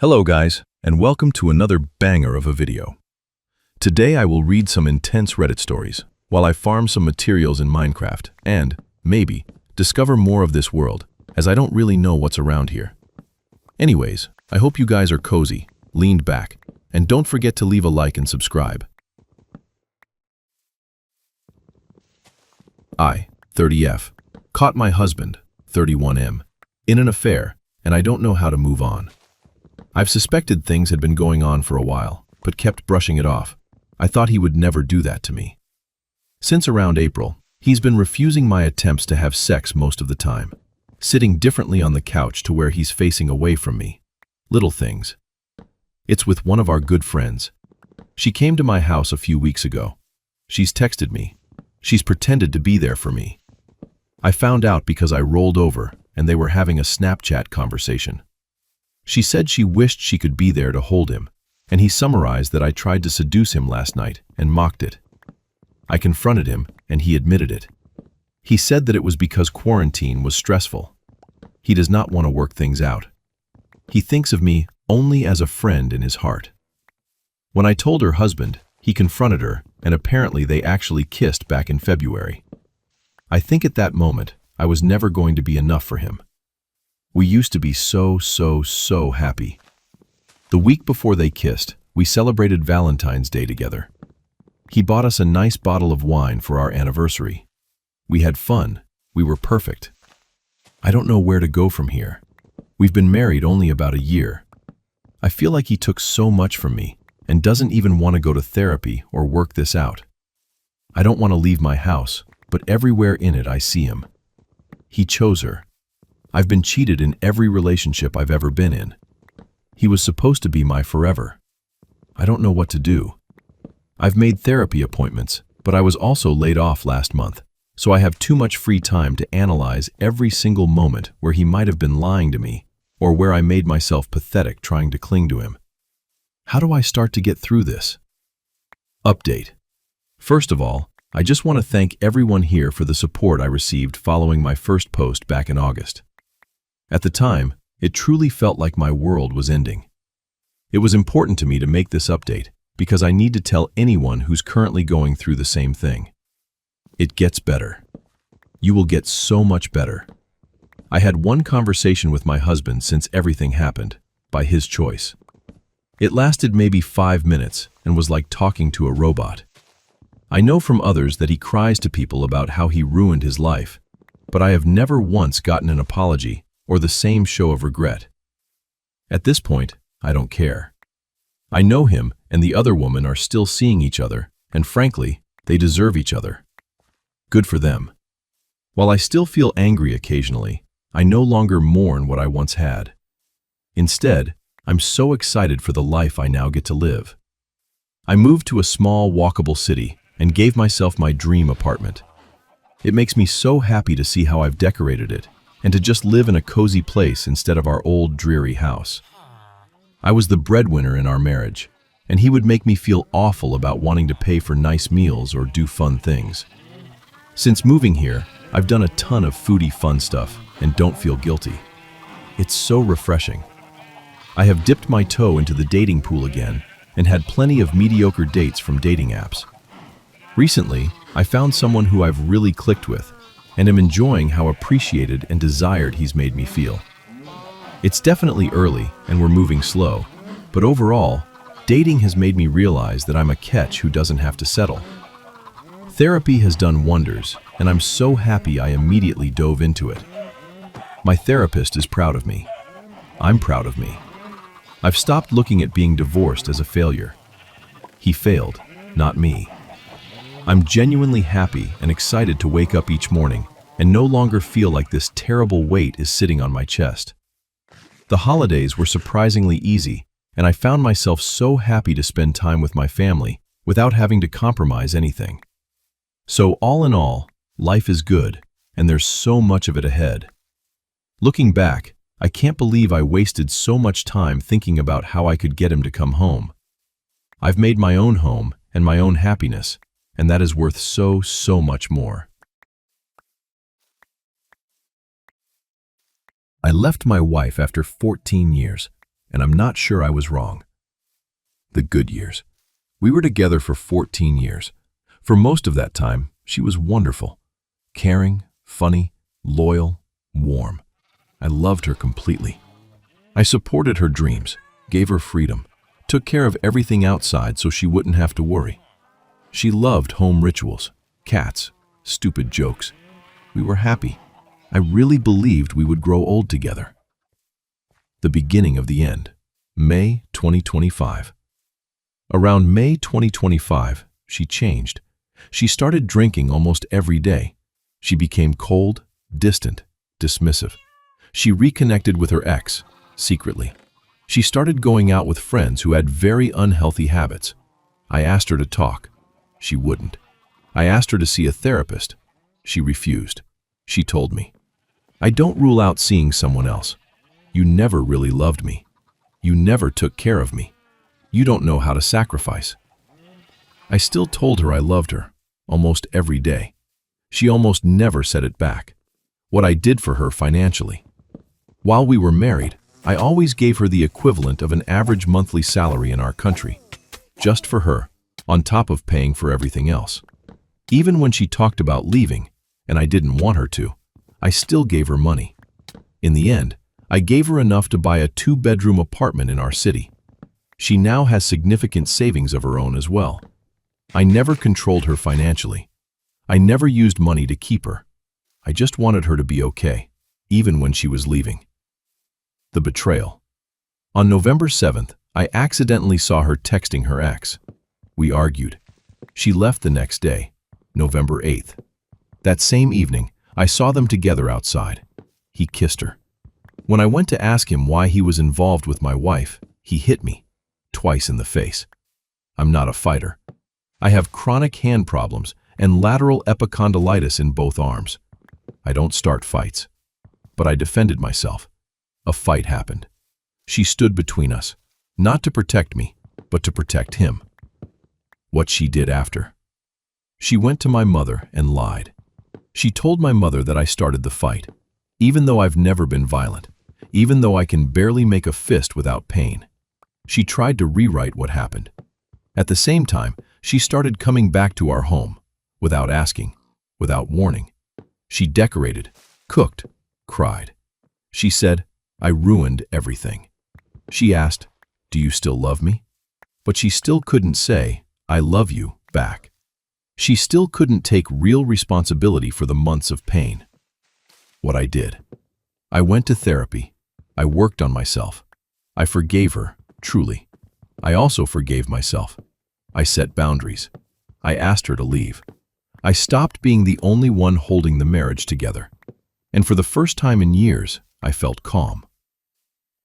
Hello guys, and welcome to another banger of a video. Today I will read some intense Reddit stories, while I farm some materials in Minecraft, and, maybe, discover more of this world, as I don't really know what's around here. Anyways, I hope you guys are cozy, leaned back, and don't forget to leave a like and subscribe. I, 30F, caught my husband, 31M, in an affair, and I don't know how to move on. I've suspected things had been going on for a while, but kept brushing it off. I thought he would never do that to me. Since around April, he's been refusing my attempts to have sex most of the time, sitting differently on the couch to where he's facing away from me. Little things. It's with one of our good friends. She came to my house a few weeks ago. She's texted me. She's pretended to be there for me. I found out because I rolled over and they were having a Snapchat conversation. She said she wished she could be there to hold him, and he summarized that I tried to seduce him last night and mocked it. I confronted him, and he admitted it. He said that it was because quarantine was stressful. He does not want to work things out. He thinks of me only as a friend in his heart. When I told her husband, he confronted her, and apparently they actually kissed back in February. I think at that moment, I was never going to be enough for him. We used to be so happy. The week before they kissed, we celebrated Valentine's Day together. He bought us a nice bottle of wine for our anniversary. We had fun. We were perfect. I don't know where to go from here. We've been married only about a year. I feel like he took so much from me and doesn't even want to go to therapy or work this out. I don't want to leave my house, but everywhere in it I see him. He chose her. I've been cheated in every relationship I've ever been in. He was supposed to be my forever. I don't know what to do. I've made therapy appointments, but I was also laid off last month, so I have too much free time to analyze every single moment where he might have been lying to me or where I made myself pathetic trying to cling to him. How do I start to get through this? Update. First of all, I just want to thank everyone here for the support I received following my first post back in August. At the time, it truly felt like my world was ending. It was important to me to make this update because I need to tell anyone who's currently going through the same thing. It gets better. You will get so much better. I had one conversation with my husband since everything happened, by his choice. It lasted maybe 5 minutes and was like talking to a robot. I know from others that he cries to people about how he ruined his life, but I have never once gotten an apology or the same show of regret. At this point, I don't care. I know him and the other woman are still seeing each other, and frankly, they deserve each other. Good for them. While I still feel angry occasionally, I no longer mourn what I once had. Instead, I'm so excited for the life I now get to live. I moved to a small, walkable city and gave myself my dream apartment. It makes me so happy to see how I've decorated it and to just live in a cozy place instead of our old, dreary house. I was the breadwinner in our marriage, and he would make me feel awful about wanting to pay for nice meals or do fun things. Since moving here, I've done a ton of foodie fun stuff and don't feel guilty. It's so refreshing. I have dipped my toe into the dating pool again and had plenty of mediocre dates from dating apps. Recently, I found someone who I've really clicked with and am enjoying how appreciated and desired he's made me feel. It's definitely early and we're moving slow, but overall, dating has made me realize that I'm a catch who doesn't have to settle. Therapy has done wonders, and I'm so happy I immediately dove into it. My therapist is proud of me. I'm proud of me. I've stopped looking at being divorced as a failure. He failed, not me. I'm genuinely happy and excited to wake up each morning and no longer feel like this terrible weight is sitting on my chest. The holidays were surprisingly easy, and I found myself so happy to spend time with my family without having to compromise anything. So all in all, life is good, and there's so much of it ahead. Looking back, I can't believe I wasted so much time thinking about how I could get him to come home. I've made my own home and my own happiness, and that is worth so much more. I left my wife after 14 years, and I'm not sure I was wrong. The good years. We were together for 14 years. For most of that time, she was wonderful. Caring, funny, loyal, warm. I loved her completely. I supported her dreams, gave her freedom, took care of everything outside so she wouldn't have to worry. She loved home rituals, cats, stupid jokes. We were happy. I really believed we would grow old together. The beginning of the end. May 2025. Around May 2025, she changed. She started drinking almost every day. She became cold, distant, dismissive. She reconnected with her ex, secretly. She started going out with friends who had very unhealthy habits. I asked her to talk. She wouldn't. I asked her to see a therapist. She refused. She told me, "I don't rule out seeing someone else. You never really loved me. You never took care of me. You don't know how to sacrifice." I still told her I loved her, almost every day. She almost never said it back. What I did for her financially. While we were married, I always gave her the equivalent of an average monthly salary in our country, just for her, on top of paying for everything else. Even when she talked about leaving, and I didn't want her to, I still gave her money. In the end, I gave her enough to buy a 2-bedroom apartment in our city. She now has significant savings of her own as well. I never controlled her financially. I never used money to keep her. I just wanted her to be okay, even when she was leaving. The betrayal. On November 7th, I accidentally saw her texting her ex. We argued. She left the next day, November 8th. That same evening, I saw them together outside. He kissed her. When I went to ask him why he was involved with my wife, he hit me, twice in the face. I'm not a fighter. I have chronic hand problems and lateral epicondylitis in both arms. I don't start fights. But I defended myself. A fight happened. She stood between us, not to protect me, but to protect him. What she did after. She went to my mother and lied. She told my mother that I started the fight, even though I've never been violent, even though I can barely make a fist without pain. She tried to rewrite what happened. At the same time, she started coming back to our home, without asking, without warning. She decorated, cooked, cried. She said, "I ruined everything." She asked, "Do you still love me?" But she still couldn't say, "I love you," back. She still couldn't take real responsibility for the months of pain. What I did. I went to therapy. I worked on myself. I forgave her, truly. I also forgave myself. I set boundaries. I asked her to leave. I stopped being the only one holding the marriage together. And for the first time in years, I felt calm.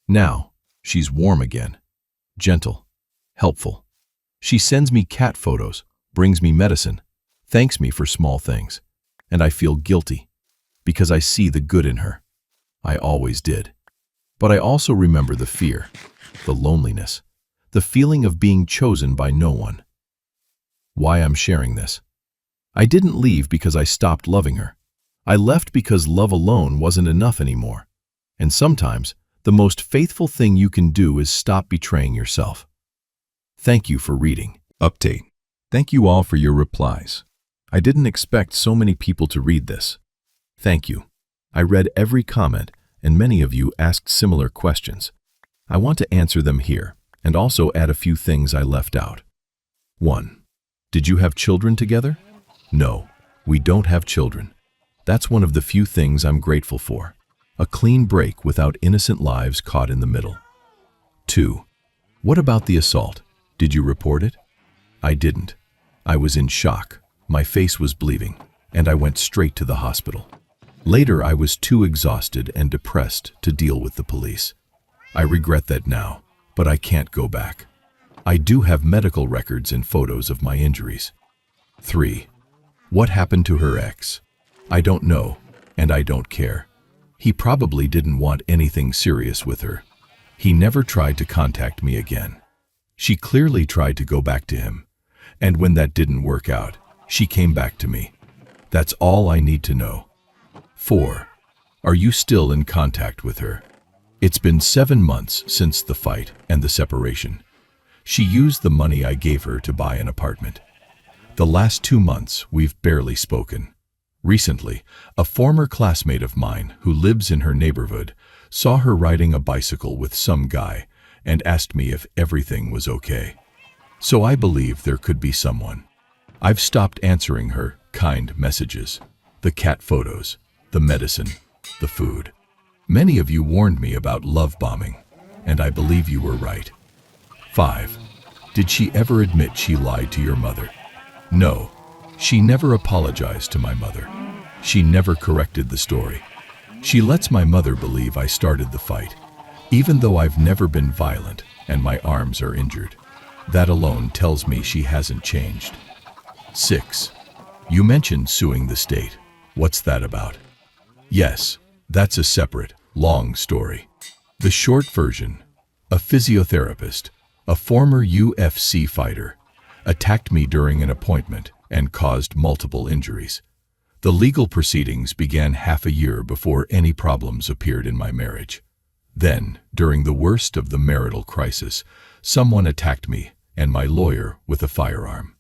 Now, she's warm again, gentle, helpful. She sends me cat photos, brings me medicine, thanks me for small things, and I feel guilty because I see the good in her. I always did. But I also remember the fear, the loneliness, the feeling of being chosen by no one. Why I'm sharing this. I didn't leave because I stopped loving her. I left because love alone wasn't enough anymore. And sometimes, the most faithful thing you can do is stop betraying yourself. Thank you for reading. Update. Thank you all for your replies. I didn't expect so many people to read this. Thank you. I read every comment, and many of you asked similar questions. I want to answer them here, and also add a few things I left out. 1. Did you have children together? No, we don't have children. That's one of the few things I'm grateful for. A clean break without innocent lives caught in the middle. 2. What about the assault? Did you report it? I didn't. I was in shock. My face was bleeding, and I went straight to the hospital. Later, I was too exhausted and depressed to deal with the police. I regret that now, but I can't go back. I do have medical records and photos of my injuries. 3. What happened to her ex? I don't know, and I don't care. He probably didn't want anything serious with her. He never tried to contact me again. She clearly tried to go back to him, and when that didn't work out, she came back to me. That's all I need to know. 4. Are you still in contact with her? It's been 7 months since the fight and the separation. She used the money I gave her to buy an apartment. The last 2 months, we've barely spoken. Recently, a former classmate of mine who lives in her neighborhood saw her riding a bicycle with some guy and asked me if everything was okay. So I believe there could be someone. I've stopped answering her kind messages, the cat photos, the medicine, the food. Many of you warned me about love bombing, and I believe you were right. 5. Did she ever admit she lied to your mother? No, she never apologized to my mother. She never corrected the story. She lets my mother believe I started the fight, even though I've never been violent and my arms are injured. That alone tells me she hasn't changed. 6. You mentioned suing the state. What's that about? Yes, that's a separate, long story. The short version: a physiotherapist, a former UFC fighter, attacked me during an appointment and caused multiple injuries. The legal proceedings began half a year before any problems appeared in my marriage. Then, during the worst of the marital crisis, someone attacked me and my lawyer with a firearm.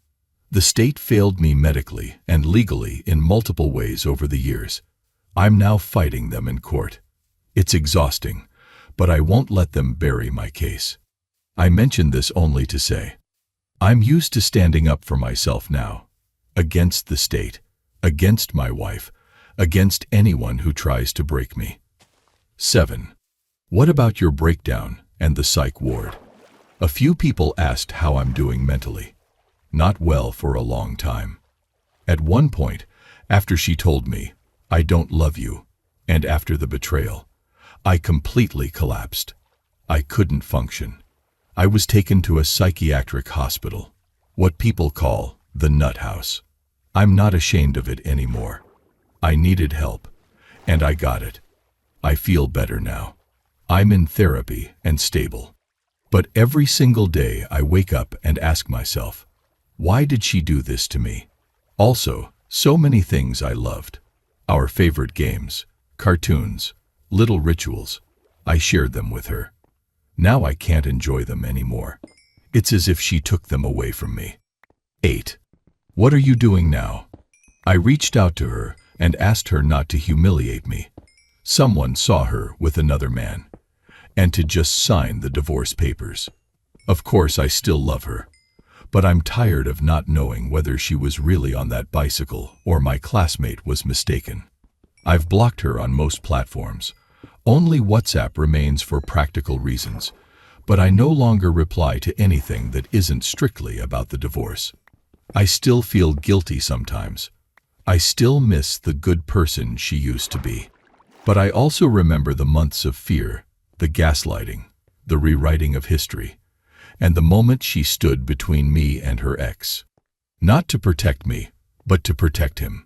The state failed me medically and legally in multiple ways over the years. I'm now fighting them in court. It's exhausting, but I won't let them bury my case. I mention this only to say, I'm used to standing up for myself now, against the state, against my wife, against anyone who tries to break me. 7. What about your breakdown and the psych ward? A few people asked how I'm doing mentally. Not well for a long time. At one point, after she told me, I don't love you, and after the betrayal, I completely collapsed. I couldn't function. I was taken to a psychiatric hospital, what people call the nut house. I'm not ashamed of it anymore. I needed help, and I got it. I feel better now. I'm in therapy and stable. But every single day I wake up and ask myself, why did she do this to me? Also, so many things I loved. Our favorite games, cartoons, little rituals. I shared them with her. Now I can't enjoy them anymore. It's as if she took them away from me. 8. What are you doing now? I reached out to her and asked her not to humiliate me. Someone saw her with another man, and to just sign the divorce papers. Of course, I still love her, but I'm tired of not knowing whether she was really on that bicycle or my classmate was mistaken. I've blocked her on most platforms. Only WhatsApp remains for practical reasons, but I no longer reply to anything that isn't strictly about the divorce. I still feel guilty sometimes. I still miss the good person she used to be. But I also remember the months of fear, the gaslighting, the rewriting of history, and the moment she stood between me and her ex. Not to protect me, but to protect him.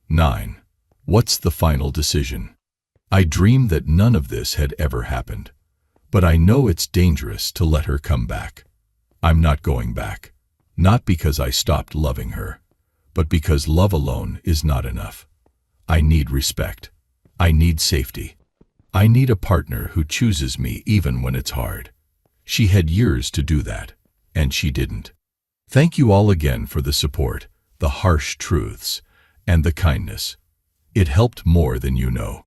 9. What's the final decision? I dreamed that none of this had ever happened, but I know it's dangerous to let her come back. I'm not going back, not because I stopped loving her, but because love alone is not enough. I need respect. I need safety. I need a partner who chooses me even when it's hard. She had years to do that, and she didn't. Thank you all again for the support, the harsh truths, and the kindness. It helped more than you know.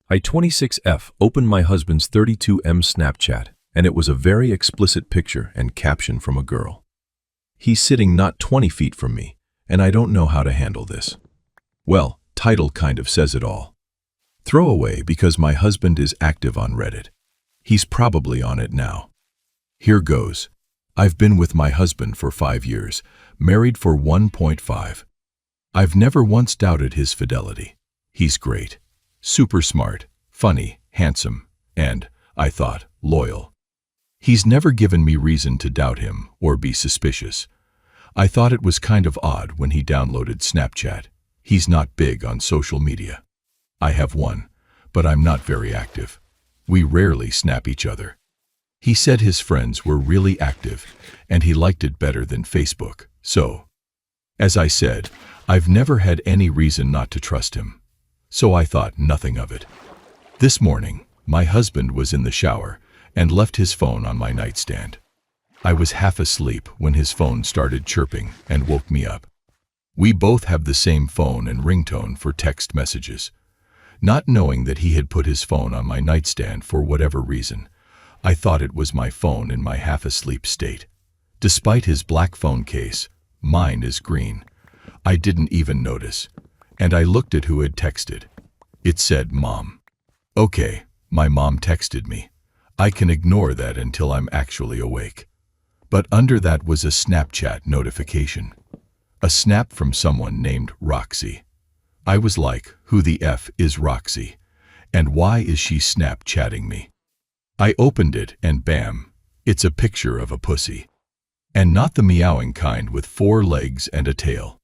I 26F opened my husband's 32M Snapchat, and it was a very explicit picture and caption from a girl. He's sitting not 20 feet from me, and I don't know how to handle this. Well, title kind of says it all. Throwaway because my husband is active on Reddit. He's probably on it now. Here goes. I've been with my husband for 5 years, married for 1.5. I've never once doubted his fidelity. He's great. Super smart, funny, handsome, and, I thought, loyal. He's never given me reason to doubt him or be suspicious. I thought it was kind of odd when he downloaded Snapchat. He's not big on social media. I have one, but I'm not very active. We rarely snap each other. He said his friends were really active, and he liked it better than Facebook, so. As I said, I've never had any reason not to trust him. So I thought nothing of it. This morning, My husband was in the shower and left his phone on my nightstand. I was half asleep when his phone started chirping and woke me up. We both have the same phone and ringtone for text messages. Not knowing that he had put his phone on my nightstand for whatever reason, I thought it was my phone in my half-asleep state. Despite his black phone case, mine is green. I didn't even notice, and I looked at who had texted. It said, "Mom." Okay, my mom texted me. I can ignore that until I'm actually awake. But under that was a Snapchat notification. A snap from someone named Roxy. I was like, who the F is Roxy? And why is she Snapchatting me? I opened it and bam, it's a picture of a pussy. And not the meowing kind with 4 legs and a tail.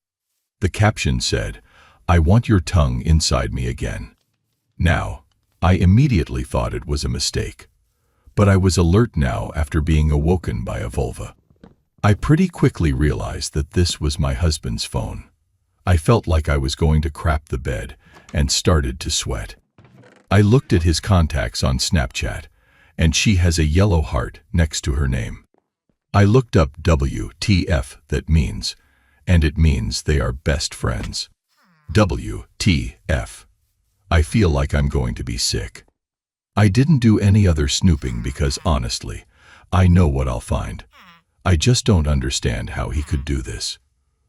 The caption said, "I want your tongue inside me again." Now, I immediately thought it was a mistake. But I was alert now after being awoken by a vulva. I pretty quickly realized that this was my husband's phone. I felt like I was going to crap the bed and started to sweat. I looked at his contacts on Snapchat, and she has a yellow heart next to her name. I looked up WTF that means, and it means they are best friends. WTF. I feel like I'm going to be sick. I didn't do any other snooping because honestly, I know what I'll find. I just don't understand how he could do this.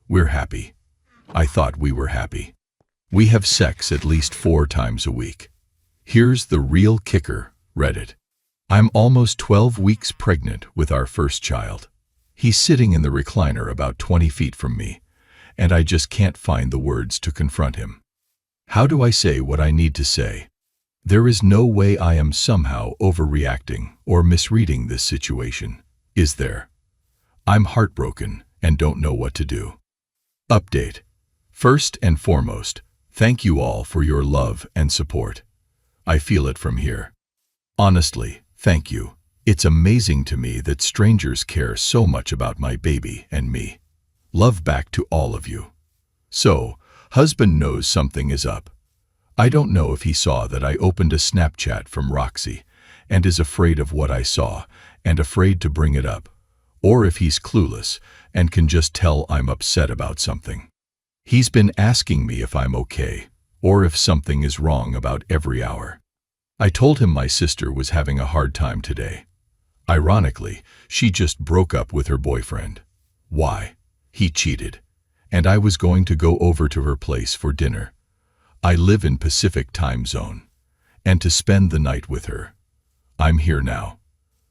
We're happy. I thought we were happy. We have sex at least 4 times a week. Here's the real kicker, Reddit. I'm almost 12 weeks pregnant with our first child. He's sitting in the recliner about 20 feet from me, and I just can't find the words to confront him. How do I say what I need to say? There is no way I am somehow overreacting or misreading this situation, is there? I'm heartbroken and don't know what to do. Update. First and foremost, thank you all for your love and support. I feel it from here. Honestly, thank you. It's amazing to me that strangers care so much about my baby and me. Love back to all of you. So, husband knows something is up. I don't know if he saw that I opened a Snapchat from Roxy and is afraid of what I saw and afraid to bring it up, or if he's clueless and can just tell I'm upset about something. He's been asking me if I'm okay, or if something is wrong about every hour. I told him my sister was having a hard time today. Ironically, she just broke up with her boyfriend. Why? He cheated. And I was going to go over to her place for dinner. I live in Pacific time zone. And to spend the night with her. I'm here now.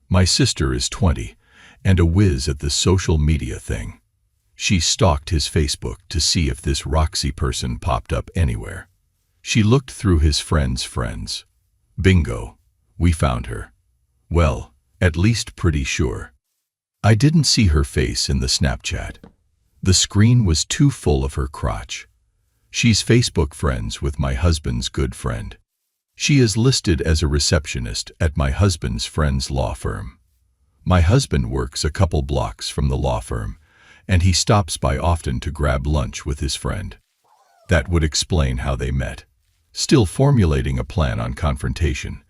My sister is 20 and a whiz at the social media thing. She stalked his Facebook to see if this Roxy person popped up anywhere. She looked through his friends' friends. Bingo. We found her. Well, at least pretty sure. I didn't see her face in the Snapchat. The screen was too full of her crotch. She's Facebook friends with my husband's good friend. She is listed as a receptionist at my husband's friend's law firm. My husband works a couple blocks from the law firm, and he stops by often to grab lunch with his friend. That would explain how they met. Still formulating a plan on confrontation,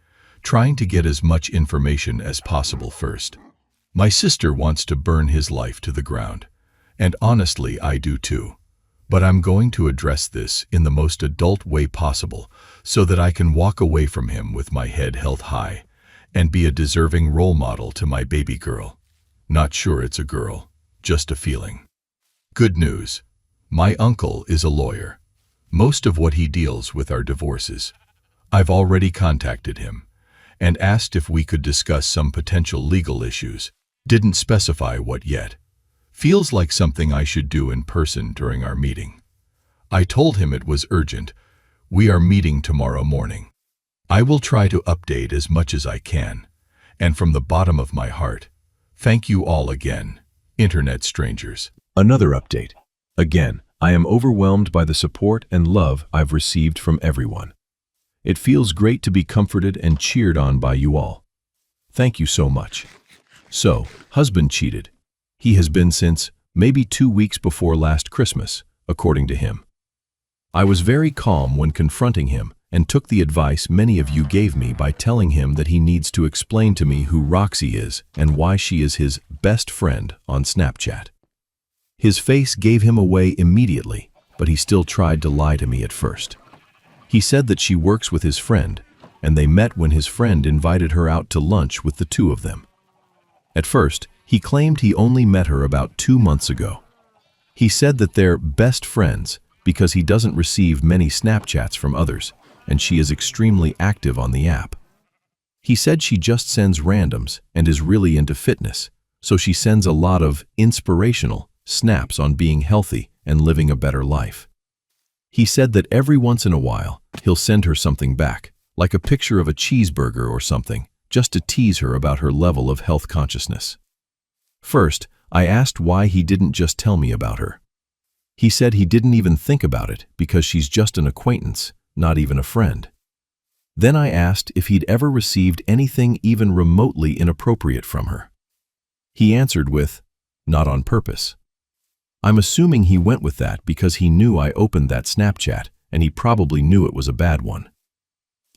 trying to get as much information as possible first. My sister wants to burn his life to the ground, and honestly I do too. But I'm going to address this in the most adult way possible so that I can walk away from him with my head held high and be a deserving role model to my baby girl. Not sure it's a girl, just a feeling. Good news. My uncle is a lawyer. Most of what he deals with are divorces. I've already contacted him and asked if we could discuss some potential legal issues. Didn't specify what yet. Feels like something I should do in person during our meeting. I told him it was urgent. We are meeting tomorrow morning. I will try to update as much as I can. And from the bottom of my heart, thank you all again, internet strangers. Another update. Again, I am overwhelmed by the support and love I've received from everyone. It feels great to be comforted and cheered on by you all. Thank you so much. So, husband cheated. He has been since maybe 2 weeks before last Christmas, according to him. I was very calm when confronting him and took the advice many of you gave me by telling him that he needs to explain to me who Roxy is and why she is his best friend on Snapchat. His face gave him away immediately, but he still tried to lie to me at first. He said that she works with his friend, and they met when his friend invited her out to lunch with the two of them. At first, he claimed he only met her about 2 months ago. He said that they're best friends because he doesn't receive many Snapchats from others, and she is extremely active on the app. He said she just sends randoms and is really into fitness, so she sends a lot of inspirational snaps on being healthy and living a better life. He said that every once in a while, he'll send her something back, like a picture of a cheeseburger or something, just to tease her about her level of health consciousness. First, I asked why he didn't just tell me about her. He said he didn't even think about it because she's just an acquaintance, not even a friend. Then I asked if he'd ever received anything even remotely inappropriate from her. He answered with, "Not on purpose." I'm assuming he went with that because he knew I opened that Snapchat and he probably knew it was a bad one.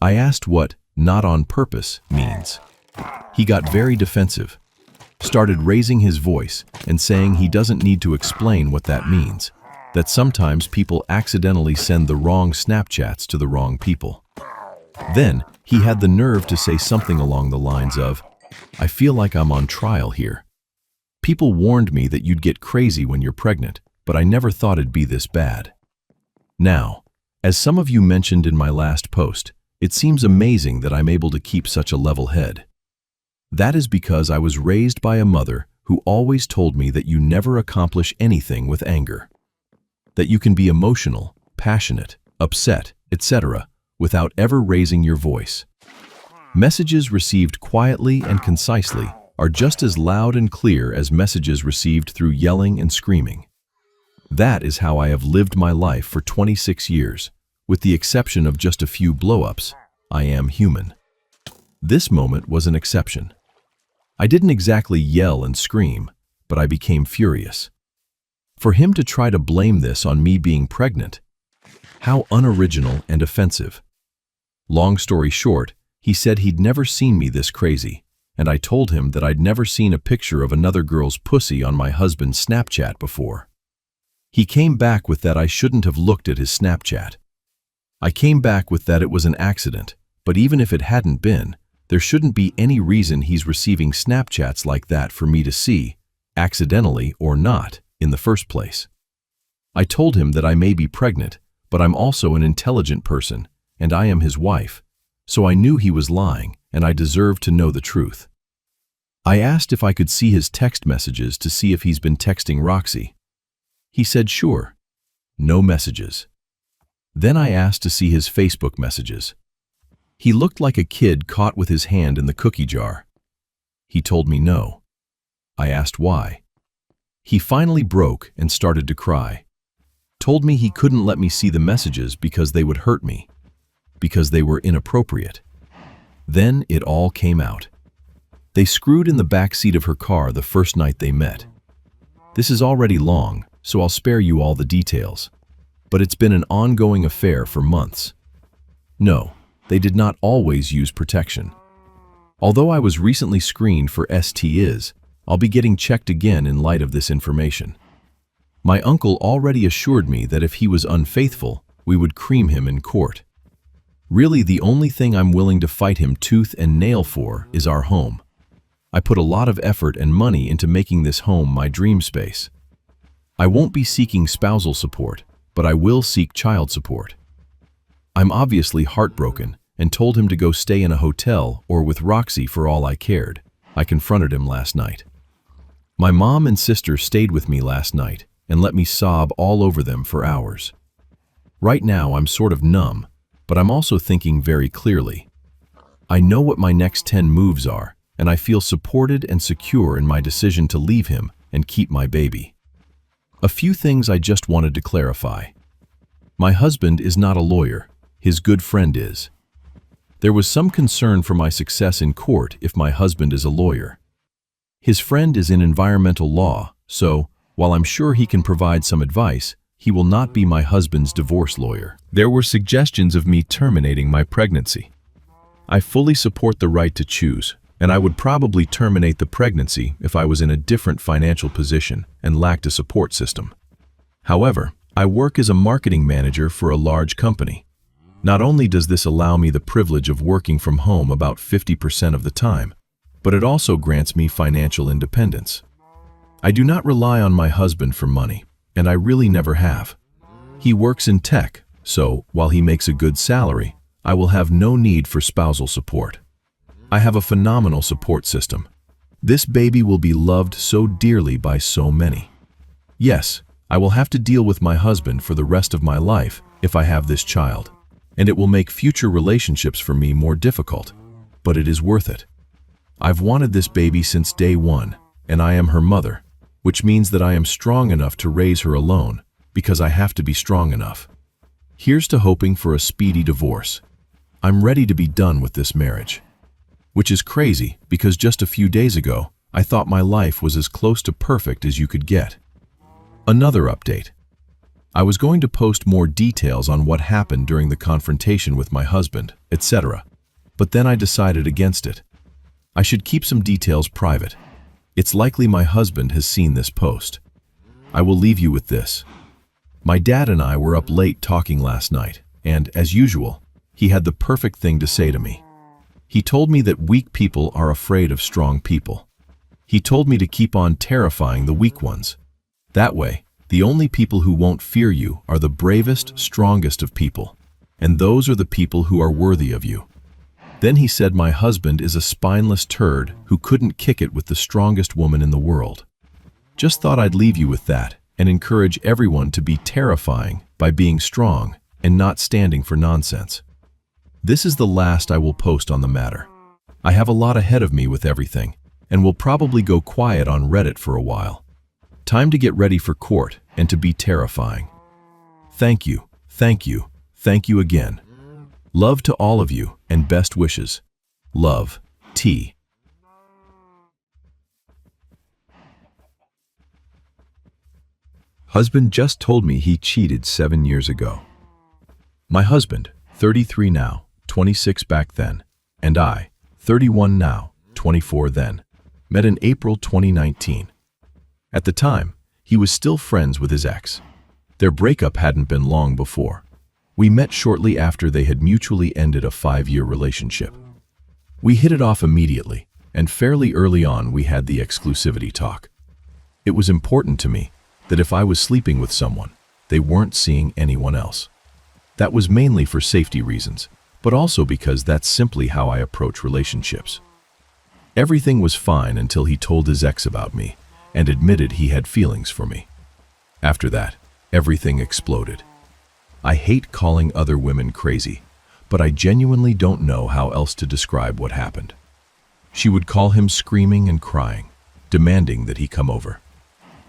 I asked what "not on purpose" means. He got very defensive, started raising his voice and saying he doesn't need to explain what that means, that sometimes people accidentally send the wrong Snapchats to the wrong people. Then he had the nerve to say something along the lines of, "I feel like I'm on trial here. People warned me that you'd get crazy when you're pregnant, but I never thought it'd be this bad." Now, as some of you mentioned in my last post, it seems amazing that I'm able to keep such a level head. That is because I was raised by a mother who always told me that you never accomplish anything with anger. That you can be emotional, passionate, upset, etc., without ever raising your voice. Messages received quietly and concisely are just as loud and clear as messages received through yelling and screaming. That is how I have lived my life for 26 years, with the exception of just a few blow-ups. I am human. This moment was an exception. I didn't exactly yell and scream, but I became furious. For him to try to blame this on me being pregnant, how unoriginal and offensive. Long story short, he said he'd never seen me this crazy, and I told him that I'd never seen a picture of another girl's pussy on my husband's Snapchat before. He came back with that I shouldn't have looked at his Snapchat. I came back with that it was an accident, but even if it hadn't been, there shouldn't be any reason he's receiving Snapchats like that for me to see, accidentally or not, in the first place. I told him that I may be pregnant, but I'm also an intelligent person, and I am his wife, so I knew he was lying, and I deserved to know the truth. I asked if I could see his text messages to see if he's been texting Roxy. He said sure. No messages. Then I asked to see his Facebook messages. He looked like a kid caught with his hand in the cookie jar. He told me no. I asked why. He finally broke and started to cry. Told me he couldn't let me see the messages because they would hurt me, because they were inappropriate. Then it all came out. They screwed in the back seat of her car the first night they met. This is already long, so I'll spare you all the details. But it's been an ongoing affair for months. No, they did not always use protection. Although I was recently screened for STIs, I'll be getting checked again in light of this information. My uncle already assured me that if he was unfaithful, we would cream him in court. Really, the only thing I'm willing to fight him tooth and nail for is our home. I put a lot of effort and money into making this home my dream space. I won't be seeking spousal support, but I will seek child support. I'm obviously heartbroken and told him to go stay in a hotel or with Roxy for all I cared. I confronted him last night. My mom and sister stayed with me last night and let me sob all over them for hours. Right now I'm sort of numb, but I'm also thinking very clearly. I know what my next 10 moves are, and I feel supported and secure in my decision to leave him and keep my baby. A few things I just wanted to clarify. My husband is not a lawyer. His good friend is. There was some concern for my success in court if my husband is a lawyer. His friend is in environmental law, so, while I'm sure he can provide some advice, he will not be my husband's divorce lawyer. There were suggestions of me terminating my pregnancy. I fully support the right to choose, and I would probably terminate the pregnancy if I was in a different financial position and lacked a support system. However, I work as a marketing manager for a large company. Not only does this allow me the privilege of working from home about 50% of the time, but it also grants me financial independence. I do not rely on my husband for money, and I really never have. He works in tech, so while he makes a good salary, I will have no need for spousal support. I have a phenomenal support system. This baby will be loved so dearly by so many. Yes, I will have to deal with my husband for the rest of my life if I have this child, and it will make future relationships for me more difficult, but it is worth it. I've wanted this baby since day one, and I am her mother, which means that I am strong enough to raise her alone, because I have to be strong enough. Here's to hoping for a speedy divorce. I'm ready to be done with this marriage. Which is crazy, because just a few days ago, I thought my life was as close to perfect as you could get. Another update. I was going to post more details on what happened during the confrontation with my husband, etc., but then I decided against it. I should keep some details private. It's likely my husband has seen this post. I will leave you with this. My dad and I were up late talking last night, and, as usual, he had the perfect thing to say to me. He told me that weak people are afraid of strong people. He told me to keep on terrifying the weak ones. That way, the only people who won't fear you are the bravest, strongest of people, and those are the people who are worthy of you. Then he said my husband is a spineless turd who couldn't kick it with the strongest woman in the world. Just thought I'd leave you with that and encourage everyone to be terrifying by being strong and not standing for nonsense. This is the last I will post on the matter. I have a lot ahead of me with everything, and will probably go quiet on Reddit for a while. Time to get ready for court and to be terrifying. Thank you, thank you, thank you again. Love to all of you and best wishes. Love, T. Husband just told me he cheated 7 years ago. My husband, 33 now, 26 back then, and I, 31 now, 24 then, met in April 2019. At the time, he was still friends with his ex. Their breakup hadn't been long before. We met shortly after they had mutually ended a 5-year relationship. We hit it off immediately, and fairly early on we had the exclusivity talk. It was important to me that if I was sleeping with someone, they weren't seeing anyone else. That was mainly for safety reasons, but also because that's simply how I approach relationships. Everything was fine until he told his ex about me and admitted he had feelings for me. After that, everything exploded. I hate calling other women crazy, but I genuinely don't know how else to describe what happened. She would call him screaming and crying, demanding that he come over.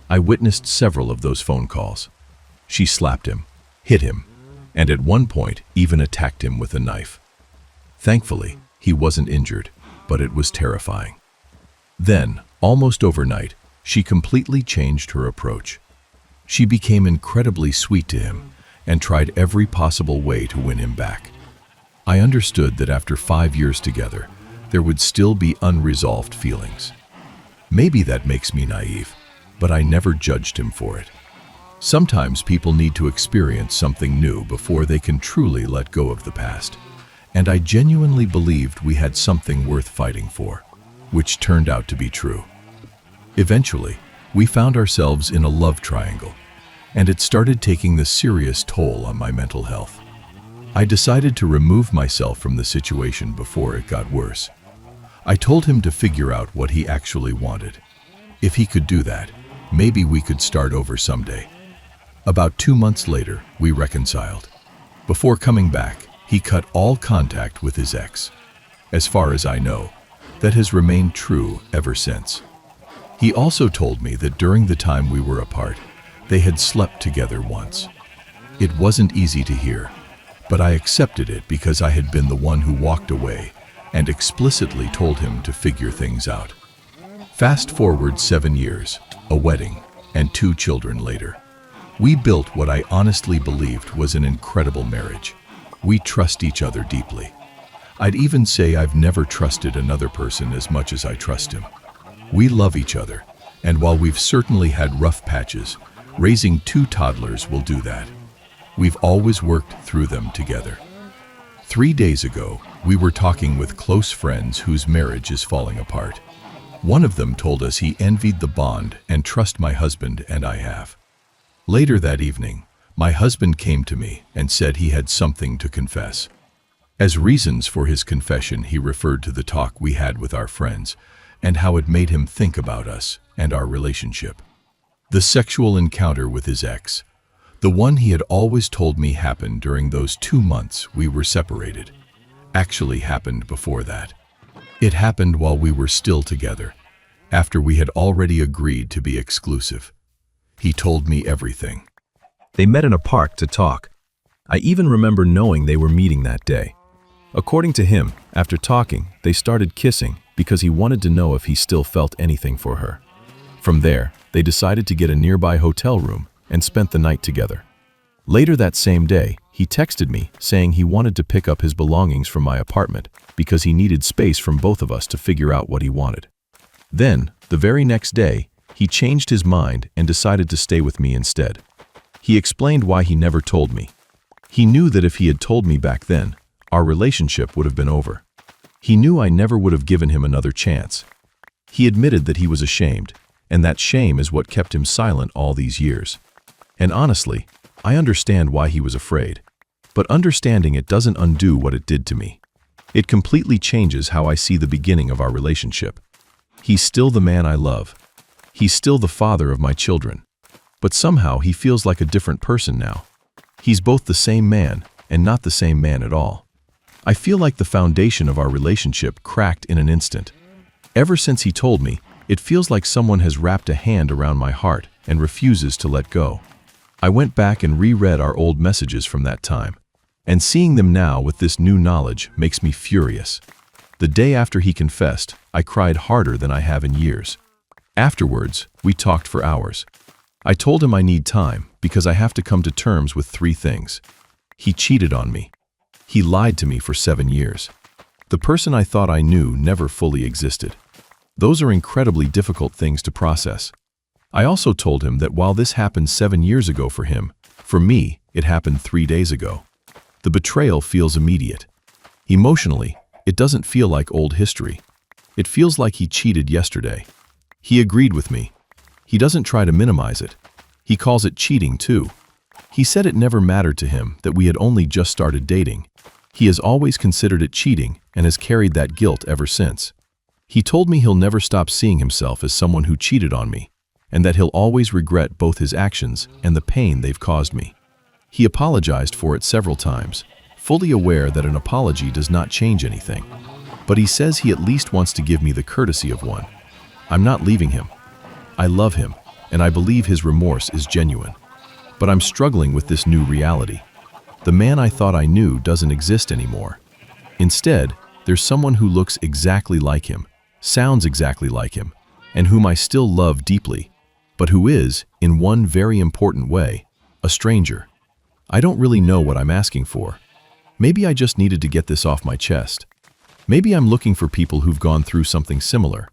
I witnessed several of those phone calls. She slapped him, hit him, and at one point even attacked him with a knife. Thankfully, he wasn't injured, but it was terrifying. Then, almost overnight, she completely changed her approach. She became incredibly sweet to him and tried every possible way to win him back. I understood that after 5 years together, there would still be unresolved feelings. Maybe that makes me naive, but I never judged him for it. Sometimes people need to experience something new before they can truly let go of the past, and I genuinely believed we had something worth fighting for, which turned out to be true. Eventually, we found ourselves in a love triangle, and it started taking the serious toll on my mental health. I decided to remove myself from the situation before it got worse. I told him to figure out what he actually wanted. If he could do that, maybe we could start over someday. About 2 months later, we reconciled. Before coming back, he cut all contact with his ex. As far as I know, that has remained true ever since. He also told me that during the time we were apart, they had slept together once. It wasn't easy to hear, but I accepted it because I had been the one who walked away and explicitly told him to figure things out. Fast forward 7 years, a wedding, and 2 children later. We built what I honestly believed was an incredible marriage. We trust each other deeply. I'd even say I've never trusted another person as much as I trust him. We love each other, and while we've certainly had rough patches, raising 2 toddlers will do that. We've always worked through them together. 3 days ago, we were talking with close friends whose marriage is falling apart. One of them told us he envied the bond and trust my husband and I have. Later that evening, my husband came to me and said he had something to confess. As reasons for his confession, he referred to the talk we had with our friends and how it made him think about us and our relationship. The sexual encounter with his ex, the one he had always told me happened during those 2 months we were separated, actually happened before that. It happened while we were still together, after we had already agreed to be exclusive. He told me everything. They met in a park to talk. I even remember knowing they were meeting that day. According to him, after talking, they started kissing because he wanted to know if he still felt anything for her. From there, they decided to get a nearby hotel room and spent the night together. Later that same day, he texted me saying he wanted to pick up his belongings from my apartment because he needed space from both of us to figure out what he wanted. Then, the very next day, he changed his mind and decided to stay with me instead. He explained why he never told me. He knew that if he had told me back then, our relationship would have been over. He knew I never would have given him another chance. He admitted that he was ashamed, and that shame is what kept him silent all these years. And honestly, I understand why he was afraid. But understanding it doesn't undo what it did to me. It completely changes how I see the beginning of our relationship. He's still the man I love. He's still the father of my children. But somehow he feels like a different person now. He's both the same man and not the same man at all. I feel like the foundation of our relationship cracked in an instant. Ever since he told me, it feels like someone has wrapped a hand around my heart and refuses to let go. I went back and reread our old messages from that time, and seeing them now with this new knowledge makes me furious. The day after he confessed, I cried harder than I have in years. Afterwards, we talked for hours. I told him I need time because I have to come to terms with 3 things. He cheated on me. He lied to me for 7 years. The person I thought I knew never fully existed. Those are incredibly difficult things to process. I also told him that while this happened 7 years ago for him, for me, it happened 3 days ago. The betrayal feels immediate. Emotionally, it doesn't feel like old history. It feels like he cheated yesterday. He agreed with me. He doesn't try to minimize it. He calls it cheating too. He said it never mattered to him that we had only just started dating. He has always considered it cheating and has carried that guilt ever since. He told me he'll never stop seeing himself as someone who cheated on me, and that he'll always regret both his actions and the pain they've caused me. He apologized for it several times, fully aware that an apology does not change anything. But he says he at least wants to give me the courtesy of one. I'm not leaving him. I love him, and I believe his remorse is genuine. But I'm struggling with this new reality. The man I thought I knew doesn't exist anymore. Instead, there's someone who looks exactly like him, sounds exactly like him, and whom I still love deeply, but who is, in one very important way, a stranger. I don't really know what I'm asking for. Maybe I just needed to get this off my chest. Maybe I'm looking for people who've gone through something similar.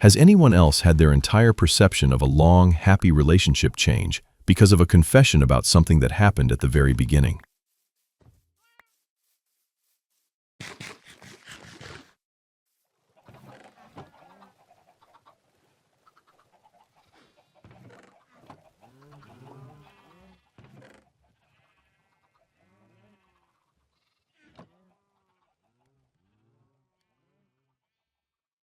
Has anyone else had their entire perception of a long, happy relationship change because of a confession about something that happened at the very beginning?